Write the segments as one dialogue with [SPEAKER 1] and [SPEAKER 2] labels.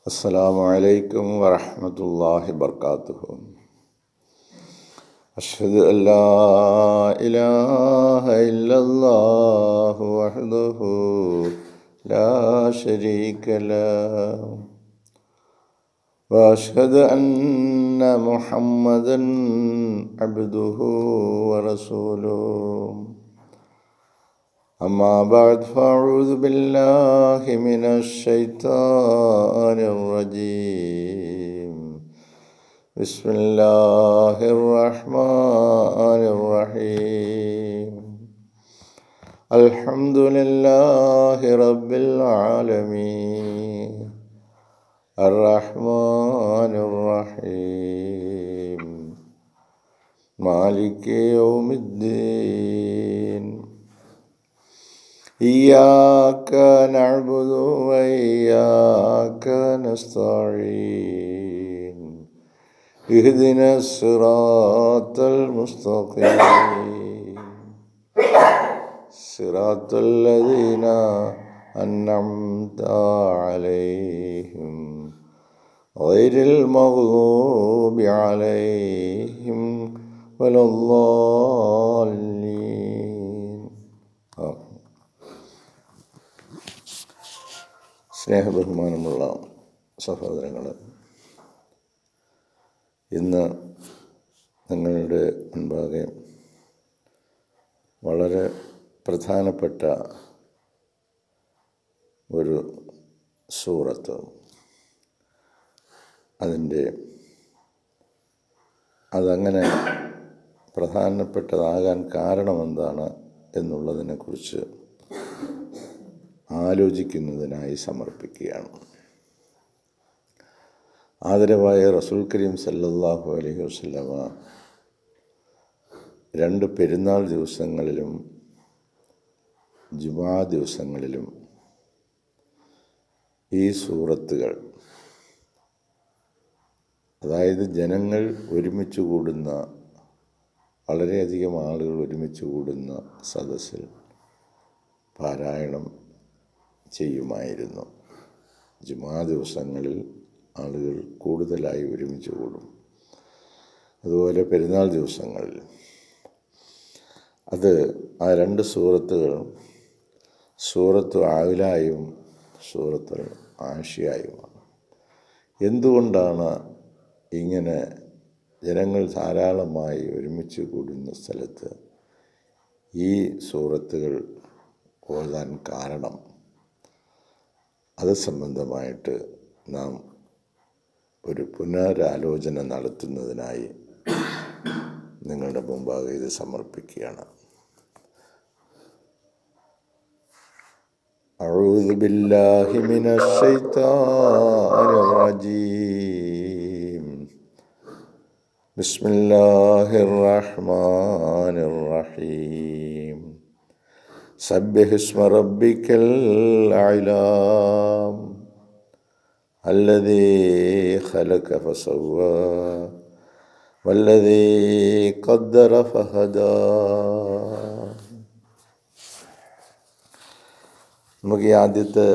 [SPEAKER 1] അസ്സലാമു അലൈക്കും വറഹ്മത്തുള്ളാഹി വബർക്കാത്തുഹു. അഷ്ഹദു അല്ലാ ഇലാഹ ഇല്ലല്ലാഹു വഹ്ദഹു ലാ ശരീക ലഹു വഅഷ്ഹദു അന്ന മുഹമ്മദൻ അബ്ദുഹു വറസൂലുഹു. أما بعد فأعوذ بالله من الشيطان الرجيم. بسم الله الرحمن الرحيم. الحمد لله رب العالمين الرحمن الرحيم مالك يوم الدين. إياك نعبد وإياك نستعين. اهدنا الصراط المستقيم صراط الذين أنعمت عليهم غير المغضوب عليهم ولا الضالين. സ്നേഹബഹുമാനമുള്ള സഹോദരങ്ങൾ, ഇന്ന് നിങ്ങളുടെ മുൻപാകെ വളരെ പ്രധാനപ്പെട്ട ഒരു സൂറത്ത്, അതങ്ങനെ പ്രധാനപ്പെട്ടതാകാൻ കാരണമെന്താണ് എന്നുള്ളതിനെക്കുറിച്ച് ആലോചിക്കുന്നതിനായി സമർപ്പിക്കുകയാണ്. ആദരവായ റസൂൽ കരീം സല്ലല്ലാഹു അലൈഹി വസല്ലമ 2 പെരുന്നാൾ ദിവസങ്ങളിലും ജുമുഅ ദിവസങ്ങളിലും ഈ സൂറത്തുകൾ, അതായത് ജനങ്ങൾ ഒരുമിച്ച് കൂടുന്ന, വളരെയധികം ആളുകൾ ഒരുമിച്ച് കൂടുന്ന സദസ്സിൽ പാരായണം ചെയ്യുമായിരുന്നു. ജുമുഅ ദിവസങ്ങളിൽ ആളുകൾ കൂടുതലായി ഒരുമിച്ച് കൂടും. അതുപോലെ പെരുന്നാൾ ദിവസങ്ങളിൽ ആ 2 സൂറത്തുകൾ സൂറത്തു ആയിലായും സൂറത്തു ആഷിയായുമാണ്. എന്തുകൊണ്ടാണ് ഇങ്ങനെ ജനങ്ങൾ ധാരാളമായി ഒരുമിച്ച് കൂടുന്ന സ്ഥലത്ത് ഈ സൂറത്തുകൾ ഓതാൻ കാരണം? അത് സംബന്ധമായിട്ട് നാം ഒരു പുനരാലോചന നടത്തുന്നതിനായി നിങ്ങളുടെ മുമ്പാകെ ഇത് സമർപ്പിക്കുകയാണ്. അഊദു ബില്ലാഹി മിനശ് ശൈത്താനിർ റജീം. ബിസ്മില്ലാഹിർ റഹ്മാനിർ റഹീം. സബ്ബിഹ് ഇസ്മ റബ്ബിക്കൽ അഅ്ലാ അല്ലദീ ഖലഖ ഫസവ്വാ വല്ലദീ ഖദ്ദറ ഫഹദാ. നമുക്ക് ഈ ആദ്യത്തെ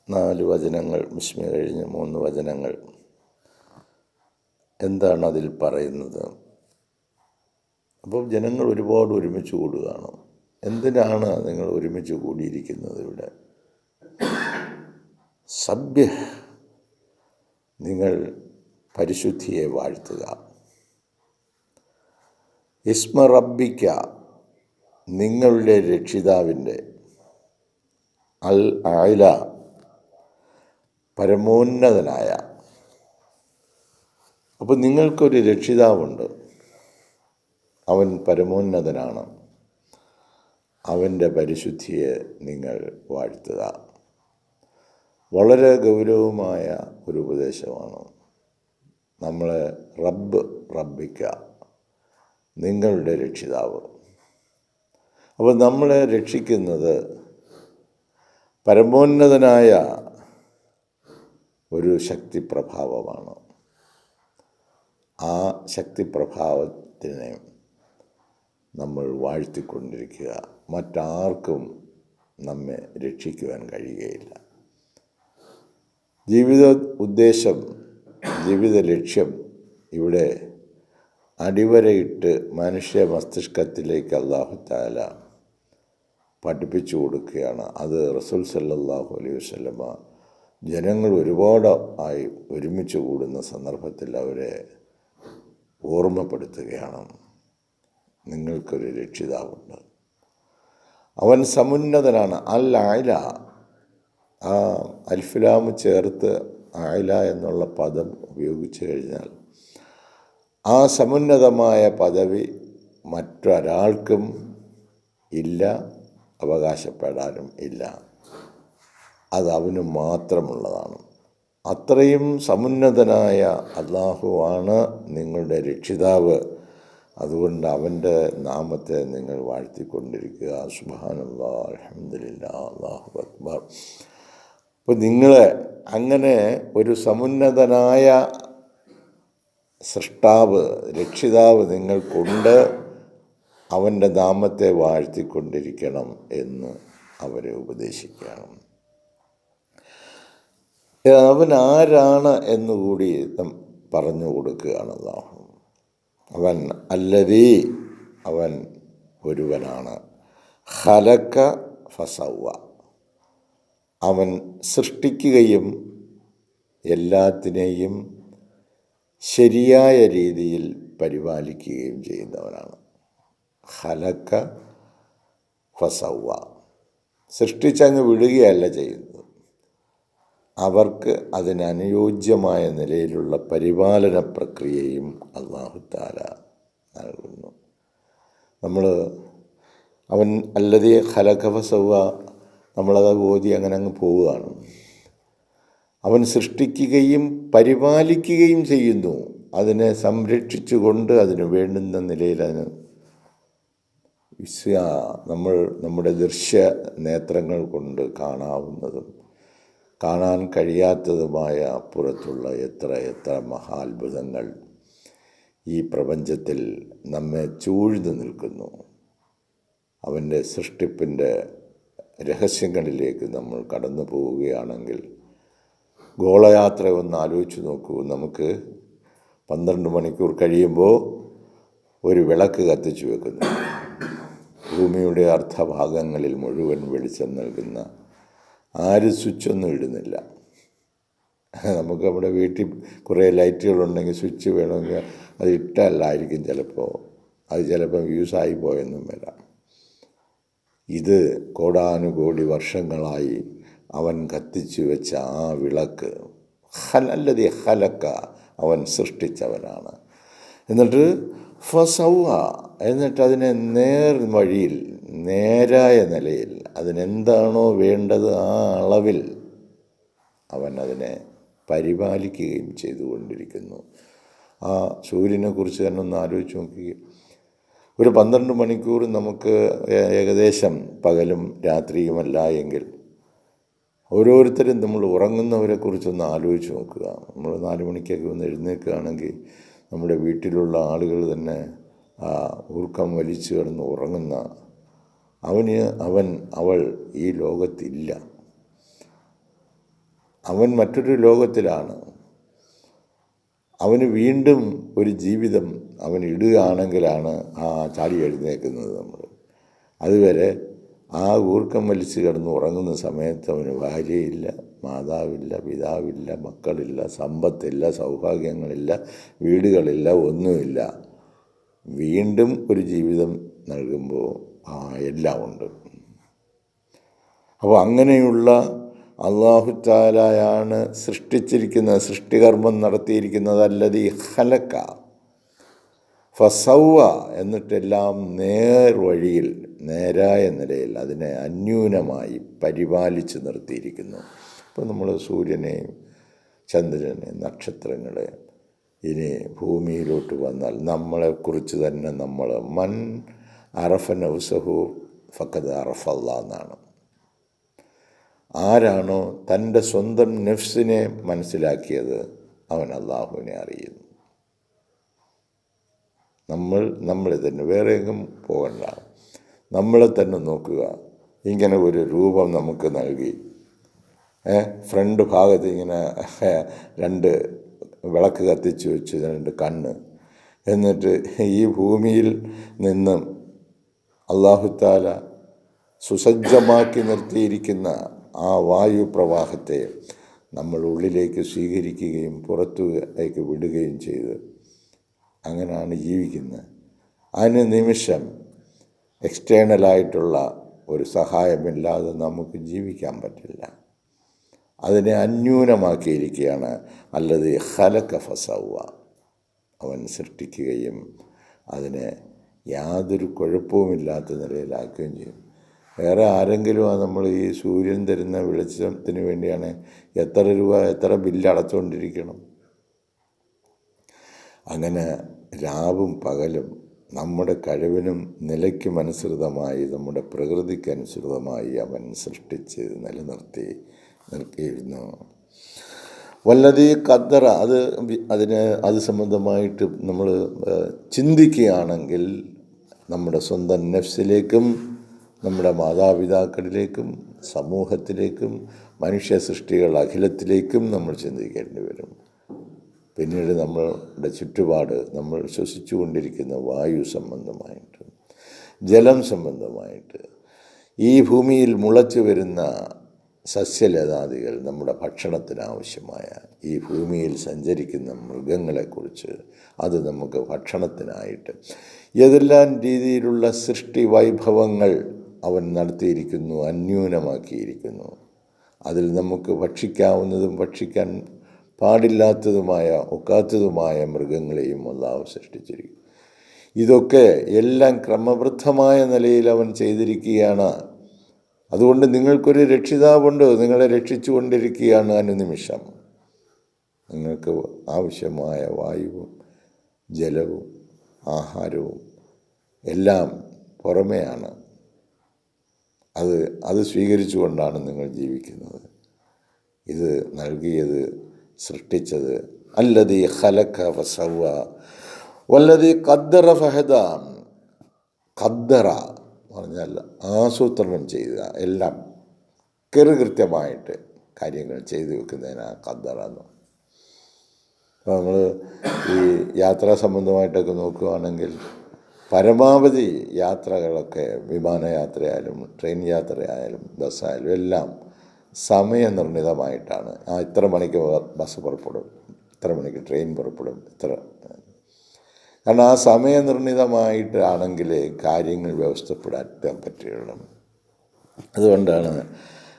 [SPEAKER 1] 4 വചനങ്ങൾ, ബിസ്മി കഴിഞ്ഞ് 3 വചനങ്ങൾ, എന്താണ് അതിൽ പറയുന്നത്? അപ്പോൾ ജനങ്ങൾ ഒരുപാട് ഒരുമിച്ച് കൂടുകയാണ്. എന്തിനാണ് നിങ്ങൾ ഒരുമിച്ച് കൂടിയിരിക്കുന്നത് ഇവിടെ? സബ്ബിഹ്, നിങ്ങൾ പരിശുദ്ധിയെ വാഴ്ത്തുക. ഇസ്മ റബ്ബിക്ക, നിങ്ങളുടെ രക്ഷിതാവിൻ്റെ, അൽ അഅ്ല, പരമോന്നതനായ. അപ്പോൾ നിങ്ങൾക്കൊരു രക്ഷിതാവുണ്ട്, അവൻ പരമോന്നതനാണ്. അവൻ്റെ പരിശുദ്ധിയെ നിങ്ങൾ വാഴ്ത്തുക. വളരെ ഗൗരവമായ ഒരു ഉപദേശമാണ്. നമ്മളെ റബ്ബിക്ക, നിങ്ങളുടെ രക്ഷിതാവ്. അപ്പോൾ നമ്മളെ രക്ഷിക്കുന്നത് പരമോന്നതനായ ഒരു ശക്തിപ്രഭാവമാണ്. ആ ശക്തിപ്രഭാവത്തിനെ നമ്മൾ വാഴ്ത്തിക്കൊണ്ടിരിക്കുക. മറ്റാർക്കും നമ്മെ രക്ഷിക്കുവാൻ കഴിയുകയില്ല. ജീവിത ഉദ്ദേശം, ജീവിത ലക്ഷ്യം ഇവിടെ അടിവരയിട്ട് മനുഷ്യ മസ്തിഷ്കത്തിലേക്ക് അല്ലാഹു തആല പഠിപ്പിച്ചു കൊടുക്കുകയാണ്. അത് റസൂൽ സല്ലല്ലാഹു അലൈഹി വസല്ലമ ജനങ്ങൾ ഒരുപാട് ആയി ഒരുമിച്ച് കൂടുന്ന സന്ദർഭത്തിൽ അവരെ ഓർമ്മപ്പെടുത്തുകയാണ്. നിങ്ങൾക്കൊരു രക്ഷിതാവുണ്ട്, അവൻ സമുന്നതനാണ്. അൽ ആയില, ആ അൽഫിലാമ് ചേർത്ത് ആയില എന്നുള്ള പദം ഉപയോഗിച്ചു കഴിഞ്ഞാൽ ആ സമുന്നതമായ പദവി മറ്റൊരാൾക്കും ഇല്ല, അവകാശപ്പെടാനും ഇല്ല. അത് അവന് മാത്രമുള്ളതാണ്. അത്രയും സമുന്നതനായ അല്ലാഹുവാണ് നിങ്ങളുടെ രക്ഷിതാവ്. അതുകൊണ്ട് അവൻ്റെ നാമത്തെ നിങ്ങൾ വാഴ്ത്തിക്കൊണ്ടിരിക്കുക. സുബ്ഹാനല്ലാഹ്, അൽഹംദുലില്ലാഹ്, അല്ലാഹു അക്ബർ. അപ്പോൾ നിങ്ങൾ അങ്ങനെ ഒരു സമുന്നതനായ സൃഷ്ടാവ്, രക്ഷിതാവ് നിങ്ങൾക്കുണ്ട്. അവൻ്റെ നാമത്തെ വാഴ്ത്തിക്കൊണ്ടിരിക്കണം എന്ന് അവരെ ഉപദേശിക്കണം. അവൻ ആരാണ് എന്നുകൂടി പറഞ്ഞു കൊടുക്കുകയാണ് അല്ലാഹു. അവൻ അല്ലദീ, അവൻ ഒരുവനാണ്. ഖലക ഫസവ്വ, അവൻ സൃഷ്ടിക്കുകയും എല്ലാത്തിനെയും ശരിയായ രീതിയിൽ പരിപാലിക്കുകയും ചെയ്യുന്നവനാണ്. ഖലക ഫസവ്വ, സൃഷ്ടിച്ചങ്ങ് വിടുകയല്ല ചെയ്യുന്നത്, അവർക്ക് അതിനനുയോജ്യമായ നിലയിലുള്ള പരിപാലന പ്രക്രിയയും അല്ലാഹു തആല നൽകുന്നു. അവൻ അല്ലദീ ഖലക ഫസവ്വ, നമ്മളത് ഓതി അങ്ങനെ അങ്ങ് പോവുകയാണ്. അവൻ സൃഷ്ടിക്കുകയും പരിപാലിക്കുകയും ചെയ്യുന്നു, അതിനെ സംരക്ഷിച്ചുകൊണ്ട് അതിന് വേണ്ടുന്ന നിലയിൽ നമ്മൾ നമ്മുടെ ദൃശ്യ നേത്രങ്ങൾ കൊണ്ട് കാണാവുന്നതും കാണാൻ കഴിയാത്തതുമായ അപ്പുറത്തുള്ള എത്ര മഹാത്ഭുതങ്ങൾ ഈ പ്രപഞ്ചത്തിൽ നമ്മെ ചൂഴ്ന്നു നിൽക്കുന്നു. അവൻ്റെ സൃഷ്ടിപ്പിൻ്റെ രഹസ്യങ്ങളിലേക്ക് നമ്മൾ കടന്നു പോവുകയാണെങ്കിൽ ഗോളയാത്ര ഒന്ന് ആലോചിച്ച് നോക്കൂ. നമുക്ക് 12 മണിക്കൂർ കഴിയുമ്പോൾ ഒരു വിളക്ക് കത്തിച്ചു വെക്കുന്നു. ഭൂമിയുടെ അർദ്ധഭാഗങ്ങളിൽ മുഴുവൻ വെളിച്ചം നൽകുന്ന, ആരും സ്വിച്ചൊന്നും ഇടുന്നില്ല. നമുക്ക് നമ്മുടെ വീട്ടിൽ കുറേ ലൈറ്റുകളുണ്ടെങ്കിൽ സ്വിച്ച് വേണമെങ്കിൽ അത് ഇട്ടല്ലായിരിക്കും അത് ചിലപ്പോൾ യൂസായി പോയെന്നും വരാം. ഇത് കോടാനുകോടി വർഷങ്ങളായി അവൻ കത്തിച്ചു വെച്ച ആ വിളക്ക് അല്ലദീ ഖലക, അവൻ സൃഷ്ടിച്ചവനാണ്. എന്നിട്ട് ഫസവ്വ, എന്നിട്ട് അതിനെ നേർവഴിയിൽ, നേരായ നിലയിൽ, അതിനെന്താണോ വേണ്ടത് ആ അളവിൽ അവൻ അതിനെ പരിപാലിക്കുകയും ചെയ്തുകൊണ്ടിരിക്കുന്നു. ആ സൂര്യനെക്കുറിച്ച് തന്നെ ഒന്ന് ആലോചിച്ച് നോക്കുക. ഒരു 12 മണിക്കൂർ നമുക്ക് ഏകദേശം പകലും രാത്രിയുമല്ല എങ്കിൽ ഓരോരുത്തരും നമ്മൾ ഉറങ്ങുന്നവരെക്കുറിച്ചൊന്ന് ആലോചിച്ച് നോക്കുക. നമ്മൾ 4 മണിക്കൊക്കെ ഒന്ന് എഴുന്നേൽക്കുകയാണെങ്കിൽ നമ്മുടെ വീട്ടിലുള്ള ആളുകൾ തന്നെ ഊർക്കം വലിച്ചു കിടന്ന് ഉറങ്ങുന്ന അവൾ ഈ ലോകത്തില്ല, അവൻ മറ്റൊരു ലോകത്തിലാണ്. അവന് വീണ്ടും ഒരു ജീവിതം അവൻ ഇടുകയാണെങ്കിലാണ് ചാടി എഴുന്നേൽക്കുന്നത് നമ്മൾ. അതുവരെ ആ ഊർക്കം വലിച്ച് കിടന്ന് ഉറങ്ങുന്ന സമയത്ത് അവന് ഭാര്യയില്ല, മാതാവില്ല, പിതാവില്ല, മക്കളില്ല, സമ്പത്തില്ല, സൗഭാഗ്യങ്ങളില്ല, വീടുകളില്ല, ഒന്നുമില്ല. വീണ്ടും ഒരു ജീവിതം നൽകുമ്പോൾ എല്ലാം ഉണ്ട്. അപ്പോൾ അങ്ങനെയുള്ള അല്ലാഹു തആലയാണ് സൃഷ്ടിച്ചിരിക്കുന്നത്, സൃഷ്ടികർമ്മം നടത്തിയിരിക്കുന്നത്. അല്ലദീ ഖലക ഫസവ്വ, എന്നിട്ടെല്ലാം നേർവഴിയിൽ, നേരായ നിലയിൽ അതിനെ അന്യൂനമായി പരിപാലിച്ച് നിർത്തിയിരിക്കുന്നു. ഇപ്പോൾ നമ്മൾ സൂര്യനെയും ചന്ദ്രനെയും നക്ഷത്രങ്ങളെ, ഇനി ഭൂമിയിലോട്ട് വന്നാൽ നമ്മളെക്കുറിച്ച് തന്നെ നമ്മൾ മൻ അറഫ നഫ്സഹു ഫഖദ് അറഫ അല്ലാഹ് എന്നാണ്. ആരാണോ തൻ്റെ സ്വന്തം നഫ്സിനെ മനസ്സിലാക്കിയത് അവൻ അല്ലാഹുവിനെ അറിയുന്നു. നമ്മളെ തന്നെ, വേറെ എങ്ങും പോകണ്ട, നമ്മളെ തന്നെ നോക്കുക. ഇങ്ങനെ ഒരു രൂപം നമുക്ക് നൽകി, ഫ്രണ്ട് ഭാഗത്ത് ഇങ്ങനെ 2 വിളക്ക് കത്തിച്ച് വെച്ച് 2 കണ്ണ്. എന്നിട്ട് ഈ ഭൂമിയിൽ നിന്നും അല്ലാഹുത്താല സുസജ്ജമാക്കി നിർത്തിയിരിക്കുന്ന ആ വായു പ്രവാഹത്തെ നമ്മൾ ഉള്ളിലേക്ക് സ്വീകരിക്കുകയും പുറത്തേക്ക് വിടുകയും ചെയ്ത് അങ്ങനെയാണ് ജീവിക്കുന്നത്. അതിന് നിമിഷം എക്സ്റ്റേണലായിട്ടുള്ള ഒരു സഹായമില്ലാതെ നമുക്ക് ജീവിക്കാൻ പറ്റില്ല. അതിനെ അന്യൂനമാക്കിയിരിക്കുകയാണ്. അല്ലത് ഖലഖ ഫസവ്വ, അവൻ സൃഷ്ടിക്കുകയും അതിനെ യാതൊരു കുഴപ്പവുമില്ലാത്ത നിലയിലാക്കുകയും ചെയ്യും. വേറെ ആരെങ്കിലും നമ്മൾ ഈ സൂര്യൻ തരുന്ന വെളിച്ചത്തിന് വേണ്ടിയാണ് എത്ര രൂപ എത്ര ബില്ല് അടച്ചുകൊണ്ടിരിക്കണം. അങ്ങനെ രാവും പകലും നമ്മുടെ കഴിവിനും നിലയ്ക്കും അനുസൃതമായി നമ്മുടെ പ്രകൃതിക്കനുസൃതമായി അവൻ സൃഷ്ടിച്ച് നിർത്തിയിരുന്നു. വല്ലതീ ഖദ്ദറ, അത് സംബന്ധമായിട്ട് നമ്മൾ ചിന്തിക്കുകയാണെങ്കിൽ നമ്മുടെ സ്വന്തം നഫ്സിലേക്കും നമ്മുടെ മാതാപിതാക്കളിലേക്കും സമൂഹത്തിലേക്കും മനുഷ്യ സൃഷ്ടികൾ അഖിലത്തിലേക്കും നമ്മൾ ചിന്തിക്കേണ്ടി വരും. പിന്നീട് നമ്മളുടെ ചുറ്റുപാട് നമ്മൾ ശ്വസിച്ചു കൊണ്ടിരിക്കുന്ന വായു സംബന്ധമായിട്ട്, ജലം സംബന്ധമായിട്ട്, ഈ ഭൂമിയിൽ മുളച്ചു വരുന്ന സസ്യലതാദികൾ, നമ്മുടെ ഭക്ഷണത്തിനാവശ്യമായ ഈ ഭൂമിയിൽ സഞ്ചരിക്കുന്ന മൃഗങ്ങളെക്കുറിച്ച്, അത് നമുക്ക് ഭക്ഷണത്തിനായിട്ട് ഏതെല്ലാം രീതിയിലുള്ള സൃഷ്ടി വൈഭവങ്ങൾ അവൻ നടത്തിയിരിക്കുന്നു, അന്യൂനമാക്കിയിരിക്കുന്നു. അതിൽ നമുക്ക് ഭക്ഷിക്കാവുന്നതും ഭക്ഷിക്കാൻ പാടില്ലാത്തതുമായ ഒക്കാത്തതുമായ മൃഗങ്ങളെയും അല്ലാഹു സൃഷ്ടിച്ചിരിക്കുന്നു. ഇതൊക്കെ എല്ലാം ക്രമബദ്ധമായ നിലയിൽ അവൻ ചെയ്തിരിക്കുകയാണ്. അതുകൊണ്ട് നിങ്ങൾക്കൊരു രക്ഷിതാവുണ്ട്, നിങ്ങളെ രക്ഷിച്ചു കൊണ്ടിരിക്കുകയാണ് അനുനിമിഷം. നിങ്ങൾക്ക് ആവശ്യമായ വായുവും ജലവും ആഹാരവും എല്ലാം പുറമെയാണ്. അത് സ്വീകരിച്ചുകൊണ്ടാണ് നിങ്ങൾ ജീവിക്കുന്നത്. ഇത് നൽകിയത്, സൃഷ്ടിച്ചത് അല്ലദീ ഖലഖ ഫസവ്വ വല്ലദീ ഖദ്ദറ ഫഹദ. ഖദ്ദറ പറഞ്ഞാൽ ആസൂത്രണം ചെയ്യുക, എല്ലാം കൃത്യമായിട്ട് കാര്യങ്ങൾ ചെയ്തു വെക്കുന്നതിനാണ് ഖദ്ദറ എന്ന്. അപ്പോൾ നമ്മൾ ഈ യാത്രാ സംബന്ധമായിട്ടൊക്കെ നോക്കുകയാണെങ്കിൽ പരമാവധി യാത്രകളൊക്കെ വിമാനയാത്രയായാലും ട്രെയിൻ യാത്രയായാലും ബസ്സായാലും എല്ലാം സമയനിർണിതമായിട്ടാണ്. ഇത്ര മണിക്ക് ബസ് പുറപ്പെടും, ഇത്ര മണിക്ക് ട്രെയിൻ പുറപ്പെടും, കാരണം ആ സമയനിർണിതമായിട്ടാണെങ്കിൽ കാര്യങ്ങൾ വ്യവസ്ഥപ്പെടാൻ പറ്റുകയുള്ളൂ. അതുകൊണ്ടാണ്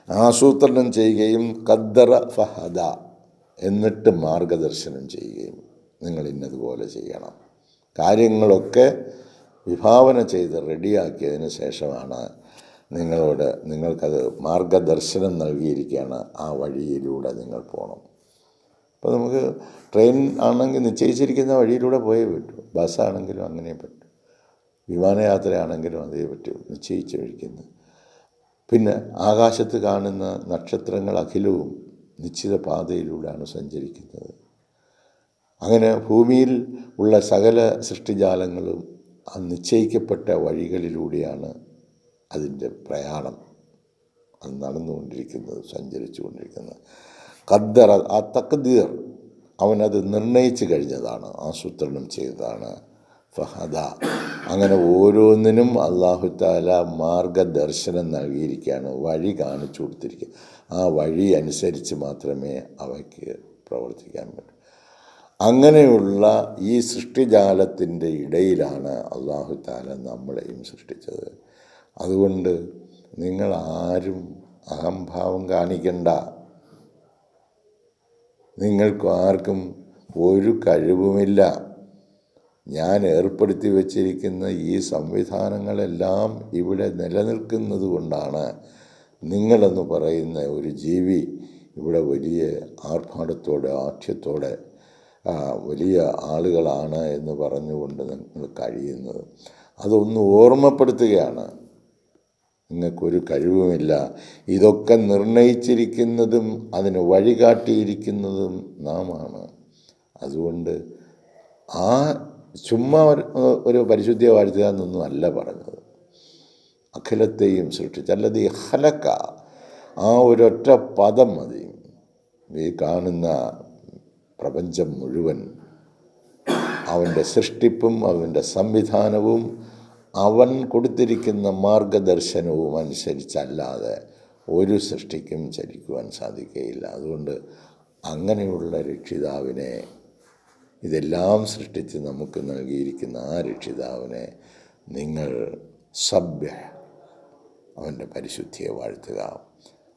[SPEAKER 1] ആസൂത്രണം ചെയ്യുകയും ഖദ്ദറ ഫഹദ, എന്നിട്ട് മാർഗദർശനം ചെയ്യുകയും നിങ്ങൾ ഇന്നതുപോലെ ചെയ്യണം. കാര്യങ്ങളൊക്കെ വിഭാവന ചെയ്ത് റെഡിയാക്കിയതിന് ശേഷമാണ് നിങ്ങൾക്കത് മാർഗദർശനം നൽകിയിരിക്കുകയാണ്. ആ വഴിയിലൂടെ നിങ്ങൾ പോകണം. അപ്പോൾ നമുക്ക് ട്രെയിൻ ആണെങ്കിൽ നിശ്ചയിച്ചിരിക്കുന്ന വഴിയിലൂടെ പോയേ പറ്റൂ, ബസ്സാണെങ്കിലും അങ്ങനെ പറ്റും, വിമാനയാത്രയാണെങ്കിലും അതേ പറ്റൂ, നിശ്ചയിച്ചിരിക്കുന്നു. പിന്നെ ആകാശത്ത് കാണുന്ന നക്ഷത്രങ്ങൾ അഖിലവും നിശ്ചിത പാതയിലൂടെയാണ് സഞ്ചരിക്കുന്നത്. അങ്ങനെ ഭൂമിയിൽ ഉള്ള സകല സൃഷ്ടിജാലങ്ങളും ആ നിശ്ചയിക്കപ്പെട്ട വഴികളിലൂടെയാണ് അതിൻ്റെ പ്രയാണം, അത് നടന്നുകൊണ്ടിരിക്കുന്നത്, സഞ്ചരിച്ചു കൊണ്ടിരിക്കുന്നത്. ഖദ്ദറ, ആ തഖ്ദീർ അവനത് നിർണയിച്ചു കഴിഞ്ഞതാണ്, ആസൂത്രണം ചെയ്തതാണ്. ഫഹദ, അങ്ങനെ ഓരോന്നിനും അല്ലാഹു തആല മാർഗദർശനം നൽകിയിരിക്കുകയാണ്, വഴി കാണിച്ചു കൊടുത്തിരിക്കുക. ആ വഴി അനുസരിച്ച് മാത്രമേ അവയ്ക്ക് പ്രവർത്തിക്കാൻ പറ്റൂ. അങ്ങനെയുള്ള ഈ സൃഷ്ടിജാലത്തിൻ്റെ ഇടയിലാണ് അല്ലാഹു തആല നമ്മളെയും സൃഷ്ടിച്ചത്. അതുകൊണ്ട് നിങ്ങൾ ആരും അഹംഭാവം കാണിക്കണ്ട. നിങ്ങൾക്ക് ആർക്കും ഒരു കഴിവുമില്ല. ഞാൻ ഏർപ്പെടുത്തി വച്ചിരിക്കുന്ന ഈ സംവിധാനങ്ങളെല്ലാം ഇവിടെ നിലനിൽക്കുന്നത് കൊണ്ടാണ് നിങ്ങളെന്ന് പറയുന്ന ഒരു ജീവി ഇവിടെ വലിയ ആർഭാടത്തോടെ ആഠ്യത്തോടെ വലിയ ആളുകളാണ് എന്ന് പറഞ്ഞുകൊണ്ട് നിങ്ങൾ കഴിയുന്നത്. അതൊന്ന് ഓർമ്മപ്പെടുത്തുകയാണ്. നിങ്ങൾക്കൊരു കഴിവുമില്ല. ഇതൊക്കെ നിർണയിച്ചിരിക്കുന്നതും അതിന് വഴികാട്ടിയിരിക്കുന്നതും നാമാണ്. അതുകൊണ്ട് ചുമ്മാ ഒരു പരിശുദ്ധിയെ വാഴ്ത്തുക എന്നൊന്നും അല്ല പറഞ്ഞത്. അഖിലത്തെയും സൃഷ്ടിച്ച്, അല്ലദീ ഖലഖ, ആ ഒരൊറ്റ പദം മതി ഈ കാണുന്ന പ്രപഞ്ചം മുഴുവൻ അവൻ്റെ സൃഷ്ടിപ്പും അവൻ്റെ സംവിധാനവും അവൻ കൊടുത്തിരിക്കുന്ന മാർഗദർശനവും അനുസരിച്ചല്ലാതെ ഒരു സൃഷ്ടിക്കും ചലിക്കുവാൻ സാധിക്കുകയില്ല. അതുകൊണ്ട് അങ്ങനെയുള്ള രക്ഷിതാവിനെ, ഇതെല്ലാം സൃഷ്ടിച്ച് നമുക്ക് നൽകിയിരിക്കുന്ന ആ രക്ഷിതാവിനെ നിങ്ങൾ അവൻ്റെ പരിശുദ്ധിയെ വാഴ്ത്തുക.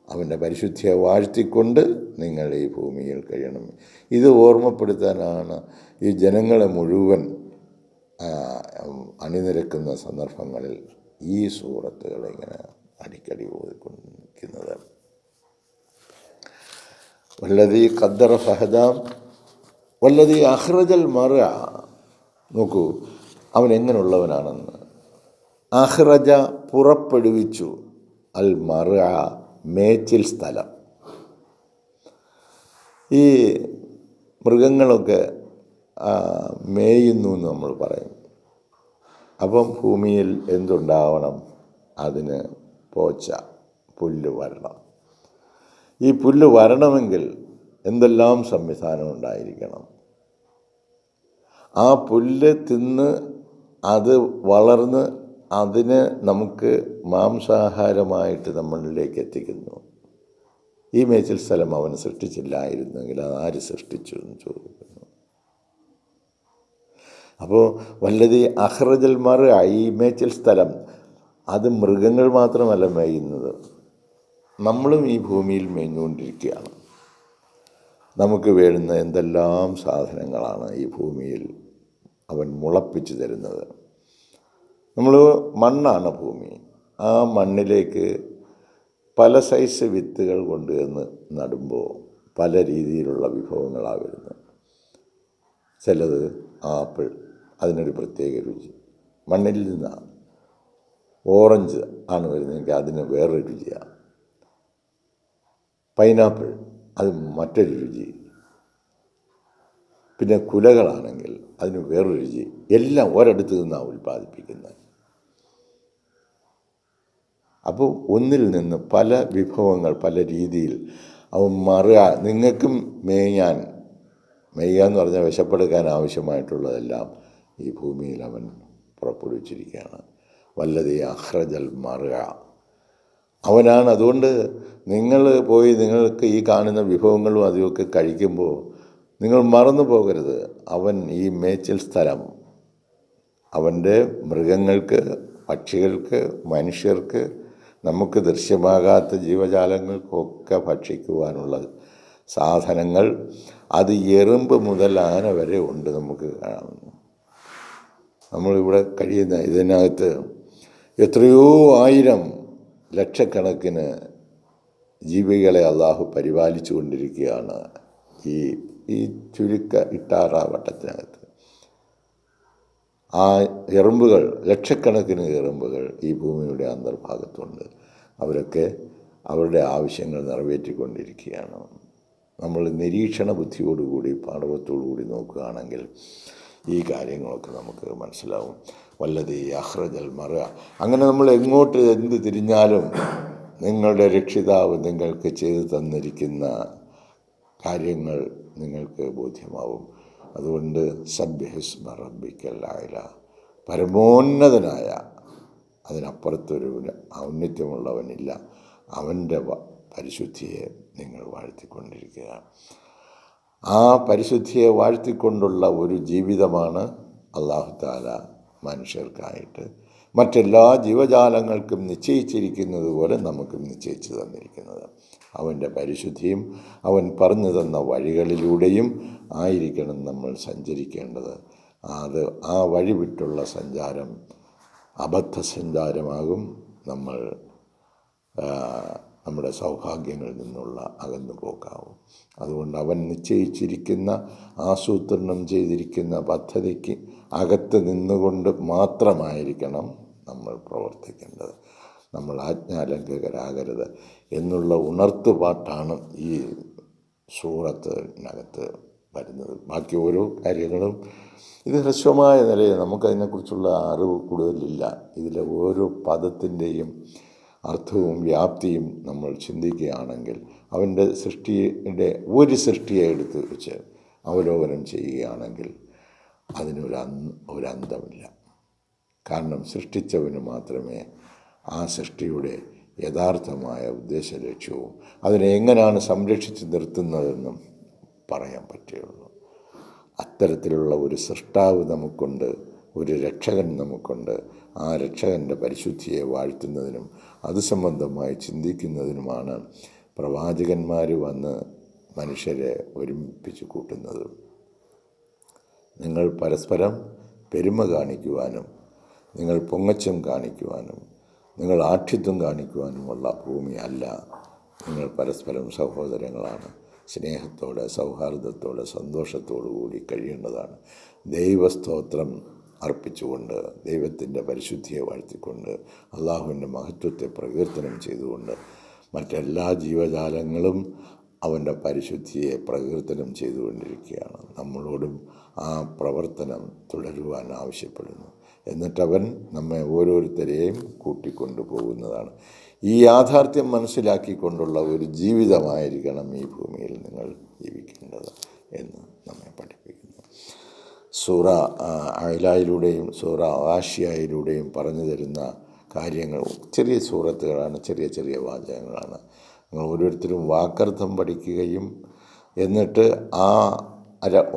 [SPEAKER 1] അവൻ്റെ പരിശുദ്ധിയെ വാഴ്ത്തിക്കൊണ്ട് നിങ്ങൾ ഈ ഭൂമിയിൽ കഴിയണം. ഇത് ഓർമ്മപ്പെടുത്താനാണ് ഈ ജനങ്ങളെ മുഴുവൻ അണിനിരക്കുന്ന സന്ദർഭങ്ങളിൽ ഈ സൂറത്തുകൾ ഇങ്ങനെ അടിക്കടി ഓതിക്കൊണ്ടിരിക്കുന്നത്. വല്ലദീ ഖദ്ദറ ഫഹദാം വല്ലദീ അഖ്റജൽ മർഅ. നോക്കൂ അവൻ എങ്ങനെയുള്ളവനാണെന്ന്. അഖ്റജ പുറപ്പെടുവിച്ചു, അൽ മർഅ മേച്ചിൽ സ്ഥലം. ഈ മൃഗങ്ങളൊക്കെ മേയുന്നു എന്ന് നമ്മൾ പറയും. അപ്പം ഭൂമിയിൽ എന്തുണ്ടാവണം? അതിന് പോച്ച, പുല്ല് വരണം. ഈ പുല്ല് വരണമെങ്കിൽ എന്തെല്ലാം സംവിധാനം ഉണ്ടായിരിക്കണം? ആ പുല്ല് തിന്ന് അത് വളർന്ന് അതിന് നമുക്ക് മാംസാഹാരമായിട്ട് നമ്മളിലേക്ക് എത്തിക്കുന്നു. ഈ മേച്ചിൽ സ്ഥലം അവൻ സൃഷ്ടിച്ചില്ലായിരുന്നെങ്കിൽ അത് ആര് സൃഷ്ടിച്ചു എന്ന് ചോദിക്കുന്നു. അപ്പോൾ വല്ലദീ അഖ്റജൽ മർഅ, ഈ മേച്ചിൽ സ്ഥലം അത് മൃഗങ്ങൾ മാത്രമല്ല മേയുന്നത്, നമ്മളും ഈ ഭൂമിയിൽ മേഞ്ഞുകൊണ്ടിരിക്കുകയാണ്. നമുക്ക് വേണ്ടുന്ന എന്തെല്ലാം സാധനങ്ങളാണ് ഈ ഭൂമിയിൽ അവൻ മുളപ്പിച്ച് തരുന്നത്. നമ്മൾ മണ്ണാണ് ഭൂമി. ആ മണ്ണിലേക്ക് പല സൈസ് വിത്തുകൾ കൊണ്ടുവന്ന് നടുമ്പോൾ പല രീതിയിലുള്ള വിഭവങ്ങളാണ് വരുന്നത്. ചിലത് ആപ്പിൾ, അതിനൊരു പ്രത്യേക രുചി. മണ്ണിൽ നിന്നാണ്. ഓറഞ്ച് ആണ് വരുന്നതെങ്കിൽ അതിന് വേറൊരു രുചിയാണ്. പൈനാപ്പിൾ, അത് മറ്റൊരു രുചി. പിന്നെ കുലകളാണെങ്കിൽ അതിന് വേറൊരു രുചി. എല്ലാം ഒരിടത്ത് നിന്നാണ് ഉൽപ്പാദിപ്പിക്കുന്നത്. അപ്പോൾ ഒന്നിൽ നിന്ന് പല വിഭവങ്ങൾ പല രീതിയിൽ അവൻ നിങ്ങൾക്കും മേയാന്ന് പറഞ്ഞാൽ വിശപ്പെടുക്കാൻ ആവശ്യമായിട്ടുള്ളതെല്ലാം ഈ ഭൂമിയിൽ അവൻ പുറപ്പെടുവിച്ചിരിക്കുകയാണ്. വല്ലദീ അഖ്റജൽ മർഅ, അവനാണ്. അതുകൊണ്ട് നിങ്ങൾ പോയി നിങ്ങൾക്ക് ഈ കാണുന്ന വിഭവങ്ങളും അതുമൊക്കെ കഴിക്കുമ്പോൾ നിങ്ങൾ മറന്നു പോകരുത്, അവൻ ഈ മേച്ചിൽ സ്ഥലം അവൻ്റെ മൃഗങ്ങൾക്ക്, പക്ഷികൾക്ക്, മനുഷ്യർക്ക്, നമുക്ക് ദൃശ്യമാകാത്ത ജീവജാലങ്ങൾക്കൊക്കെ ഭക്ഷിക്കുവാനുള്ള സാധനങ്ങൾ അത് എറുമ്പ് മുതൽ ആന വരെ ഉണ്ട്. നമുക്ക് കാണുന്നു. നമ്മളിവിടെ കഴിയുന്ന ഇതിനകത്ത് എത്രയോ ആയിരം ലക്ഷക്കണക്കിന് ജീവികളെ അള്ളാഹു പരിപാലിച്ചു കൊണ്ടിരിക്കുകയാണ് ഈ ചുരുക്ക ഇട്ടാറ വട്ടത്തിനകത്ത്. ആ എറുമ്പുകൾ, ലക്ഷക്കണക്കിന് എറുമ്പുകൾ ഈ ഭൂമിയുടെ അന്തർഭാഗത്തുണ്ട്. അവരൊക്കെ അവരുടെ ആവശ്യങ്ങൾ നിറവേറ്റിക്കൊണ്ടിരിക്കുകയാണ്. നമ്മൾ നിരീക്ഷണ ബുദ്ധിയോടുകൂടി പാഠവത്തോടുകൂടി നോക്കുകയാണെങ്കിൽ ഈ കാര്യങ്ങളൊക്കെ നമുക്ക് മനസ്സിലാവും. വല്ലദീ അഖ്റജൽ മർഅ. അങ്ങനെ നമ്മൾ എങ്ങോട്ട് എന്ത് തിരിഞ്ഞാലും നിങ്ങളുടെ രക്ഷിതാവ് നിങ്ങൾക്ക് ചെയ്തു തന്നിരിക്കുന്ന കാര്യങ്ങൾ നിങ്ങൾക്ക് ബോധ്യമാവും. അതുകൊണ്ട് സബ്ബിഹിസ്മ റബ്ബിക്കൽ അഅ്ല, പരമോന്നതനായ, അതിനപ്പുറത്തൊരു ഔന്നത്യമുള്ളവനില്ല, അവൻ്റെ പരിശുദ്ധിയെ നിങ്ങൾ വാഴ്ത്തിക്കൊണ്ടിരിക്കുക. ആ പരിശുദ്ധിയെ വാഴ്ത്തിക്കൊണ്ടുള്ള ഒരു ജീവിതമാണ് അല്ലാഹു തആല മനുഷ്യർക്കായിട്ട് മറ്റെല്ലാ ജീവജാലങ്ങൾക്കും നിശ്ചയിച്ചിരിക്കുന്നത് പോലെ നമുക്കും നിശ്ചയിച്ചു തന്നിരിക്കുന്നത്. അവൻ്റെ പരിശുദ്ധിയും അവൻ പറഞ്ഞു തന്ന വഴികളിലൂടെയും ആയിരിക്കണം നമ്മൾ സഞ്ചരിക്കേണ്ടത്. ആ വഴി വിട്ടുള്ള സഞ്ചാരം അബദ്ധ സഞ്ചാരമാകും. നമ്മുടെ സൗഭാഗ്യങ്ങളിൽ നിന്നുള്ള അകന്നു പോക്കാവും. അതുകൊണ്ട് അവൻ നിശ്ചയിച്ചിരിക്കുന്ന, ആസൂത്രണം ചെയ്തിരിക്കുന്ന പദ്ധതിക്ക് അകത്ത് നിന്നുകൊണ്ട് മാത്രമായിരിക്കണം നമ്മൾ പ്രവർത്തിക്കേണ്ടത്. നമ്മൾ ആജ്ഞാലംഘകരാകരുത് എന്നുള്ള ഉണർത്തുപാട്ടാണ് ഈ സൂറത്തിനകത്ത് വരുന്നത്. ബാക്കി ഓരോ കാര്യങ്ങളും ഇത് ഹ്രസ്വമായ നിലയിൽ നമുക്കതിനെക്കുറിച്ചുള്ള അറിവ് കൂടുതലില്ല. ഇതിലെ ഓരോ പദത്തിൻ്റെയും അർത്ഥവും വ്യാപ്തിയും നമ്മൾ ചിന്തിക്കുകയാണെങ്കിൽ, അവൻ്റെ സൃഷ്ടിയുടെ ഒരു സൃഷ്ടിയെ എടുത്ത് വെച്ച് അവലോകനം ചെയ്യുകയാണെങ്കിൽ ഒരന്തമില്ല. കാരണം സൃഷ്ടിച്ചവന് മാത്രമേ ആ സൃഷ്ടിയുടെ യഥാർത്ഥമായ ഉദ്ദേശ ലക്ഷ്യവും അതിനെ എങ്ങനെയാണ് സംരക്ഷിച്ച് നിർത്തുന്നതെന്നും പറയാൻ പറ്റുകയുള്ളൂ. അത്തരത്തിലുള്ള ഒരു സൃഷ്ടാവ് നമുക്കുണ്ട്, ഒരു രക്ഷകൻ നമുക്കുണ്ട്. ആ രക്ഷകൻ്റെ പരിശുദ്ധിയെ വാഴ്ത്തുന്നതിനും അത് സംബന്ധമായി ചിന്തിക്കുന്നതിനുമാണ് പ്രവാചകന്മാർ വന്ന് മനുഷ്യരെ ഒരുമിപ്പിച്ച് കൂട്ടുന്നത്. നിങ്ങൾ പരസ്പരം പെരുമ കാണിക്കുവാനും നിങ്ങൾ പൊങ്ങച്ചം കാണിക്കുവാനും നിങ്ങൾ ആഠ്യത്വം കാണിക്കുവാനുമുള്ള ഭൂമിയല്ല. നിങ്ങൾ പരസ്പരം സഹോദരങ്ങളാണ്. സ്നേഹത്തോടെ, സൗഹാർദ്ദത്തോടെ, സന്തോഷത്തോടു കൂടി കഴിയേണ്ടതാണ്. ദൈവസ്തോത്രം അർപ്പിച്ചുകൊണ്ട്, ദൈവത്തിൻ്റെ പരിശുദ്ധിയെ വാഴ്ത്തിക്കൊണ്ട്, അള്ളാഹുവിൻ്റെ മഹത്വത്തെ പ്രകീർത്തനം ചെയ്തുകൊണ്ട് മറ്റെല്ലാ ജീവജാലങ്ങളും അവൻ്റെ പരിശുദ്ധിയെ പ്രകീർത്തനം ചെയ്തുകൊണ്ടിരിക്കുകയാണ്. നമ്മളോടും ആ പ്രവർത്തനം തുടരുവാൻ ആവശ്യപ്പെടുന്നു. എന്നിട്ടവൻ നമ്മെ ഓരോരുത്തരെയും കൂട്ടിക്കൊണ്ടു പോകുന്നതാണ്. ഈ യാഥാർത്ഥ്യം മനസ്സിലാക്കിക്കൊണ്ടുള്ള ഒരു ജീവിതമായിരിക്കണം ഈ ഭൂമിയിൽ നിങ്ങൾ ജീവിക്കേണ്ടത് എന്ന് നമ്മെ പഠിപ്പിക്കുന്നു. സൂറ അഅ്ലായിലൂടെയും സൂറ ഗാശിയയിലൂടെയും പറഞ്ഞു തരുന്ന കാര്യങ്ങൾ ചെറിയ സൂറത്തുകളാണ്, ചെറിയ ചെറിയ വാചകങ്ങളാണ്. നിങ്ങൾ ഓരോരുത്തരും വാക്കർത്ഥം പഠിക്കുകയും എന്നിട്ട് ആ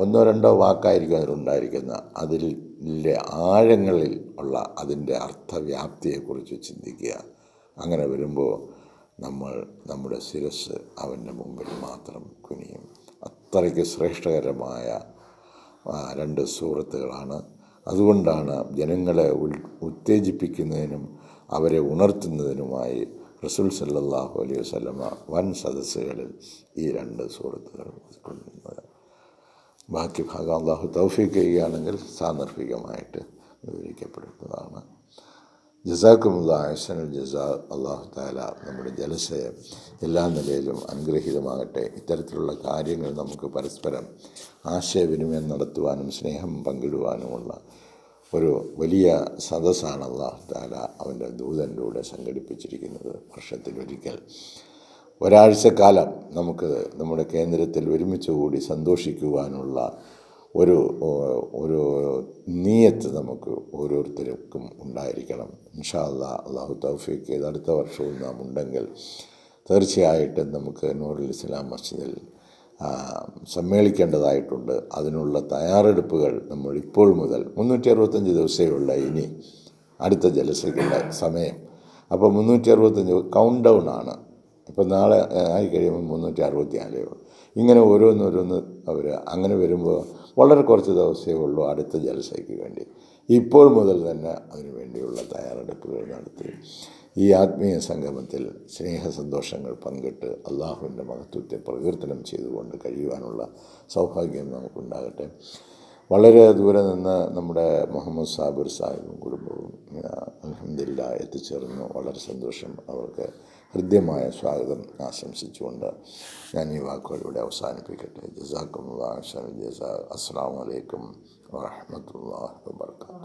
[SPEAKER 1] ഒന്നോ രണ്ടോ വാക്കായിരിക്കും അതിലുണ്ടായിരിക്കുന്ന അതിലെ ആഴങ്ങളിൽ ഉള്ള അതിൻ്റെ അർത്ഥവ്യാപ്തിയെക്കുറിച്ച് ചിന്തിക്കുക. അങ്ങനെ വരുമ്പോൾ നമ്മുടെ ശിരസ് അവൻ്റെ മുമ്പിൽ മാത്രം കുനിയും. അത്രയ്ക്ക് ശ്രേഷ്ഠകരമായ 2 സൂറത്തുകളാണ്. അതുകൊണ്ടാണ് ജനങ്ങളെ ഉത്തേജിപ്പിക്കുന്നതിനും അവരെ ഉണർത്തുന്നതിനുമായി റസൂൽ സല്ലല്ലാഹു അലൈഹി വസല്ലമ വൻ സദസ്സുകളിൽ ഈ 2 സൂറത്തുകൾ കൊണ്ടുവന്നത്. ബാക്കി ഭാഗം അള്ളാഹു തൗഫീഖ് ചെയ്യുകയാണെങ്കിൽ സാന്ദർഭികമായിട്ട് വിവരിക്കപ്പെടുന്നതാണ്. ജസാക്കുമുല്ലാഹ് അഹ്സനുൽ ജസാ. അള്ളാഹു തആല നമ്മുടെ ജലസയെ എല്ലാ നിലയിലും അനുഗ്രഹീതമാകട്ടെ. ഇത്തരത്തിലുള്ള കാര്യങ്ങൾ നമുക്ക് പരസ്പരം ആശയവിനിമയം നടത്തുവാനും സ്നേഹം പങ്കിടുവാനുമുള്ള ഒരു വലിയ സദസ്സാണ് അള്ളാഹു തആല അവൻ്റെ ദൂതനിലൂടെ സംഘടിപ്പിച്ചിരിക്കുന്നത്. വർഷത്തിലൊരിക്കൽ ഒരാഴ്ചക്കാലം നമുക്ക് നമ്മുടെ കേന്ദ്രത്തിൽ ഒരുമിച്ച് കൂടി സന്തോഷിക്കുവാനുള്ള ഒരു നീയത്ത് നമുക്ക് ഓരോരുത്തർക്കും ഉണ്ടായിരിക്കണം. ഇൻഷാ അല്ലാഹ്, അള്ളാഹു തൗഫീഖ് ചെയ്ത് അടുത്ത വർഷവും നാം ഉണ്ടെങ്കിൽ തീർച്ചയായിട്ടും നമുക്ക് നൂറുൽ ഇസ്ലാം മസ്ജിദിൽ സമ്മേളിക്കേണ്ടതായിട്ടുണ്ട്. അതിനുള്ള തയ്യാറെടുപ്പുകൾ നമ്മൾ ഇപ്പോൾ മുതൽ 365 ദിവസമേ ഉള്ള ഇനി അടുത്ത ജലസയ്ക്കുള്ള സമയം. അപ്പോൾ 365 കൗണ്ട് ഡൗൺ ആണ്. ഇപ്പം നാളെ ആയി കഴിയുമ്പോൾ 364 ഇങ്ങനെ ഓരോന്നോരോന്ന് അവർ അങ്ങനെ വരുമ്പോൾ വളരെ കുറച്ച് ദിവസമേ ഉള്ളൂ അടുത്ത ജലസയ്ക്ക് വേണ്ടി. ഇപ്പോൾ മുതൽ തന്നെ അതിനു വേണ്ടിയുള്ള തയ്യാറെടുപ്പുകൾ നടത്തി ഈ ആത്മീയ സംഗമത്തിൽ സ്നേഹസന്തോഷങ്ങൾ പങ്കിട്ട് അള്ളാഹുവിൻ്റെ മഹത്വത്തെ പ്രകീർത്തനം ചെയ്തുകൊണ്ട് കഴിയുവാനുള്ള സൗഭാഗ്യം നമുക്കുണ്ടാകട്ടെ. വളരെ ദൂരെ നിന്ന് നമ്മുടെ മുഹമ്മദ് സാബിർ സാഹിബും കുടുംബവും അൽഹംദുലില്ലാഹ് എത്തിച്ചേർന്നു. വളരെ സന്തോഷം. അവർക്ക് ഹൃദ്യമായ സ്വാഗതം ആശംസിച്ചുകൊണ്ട് ഞാൻ ഈ വാക്കുകളിലൂടെ അവസാനിപ്പിക്കട്ടെ. ജസാക്കുമുല്ലാഹ് അഹ്സനുൽ ജസാ. അസ്സലാമു അലൈക്കും വറഹ്മത്തുള്ളാഹി വബറകാതുഹു.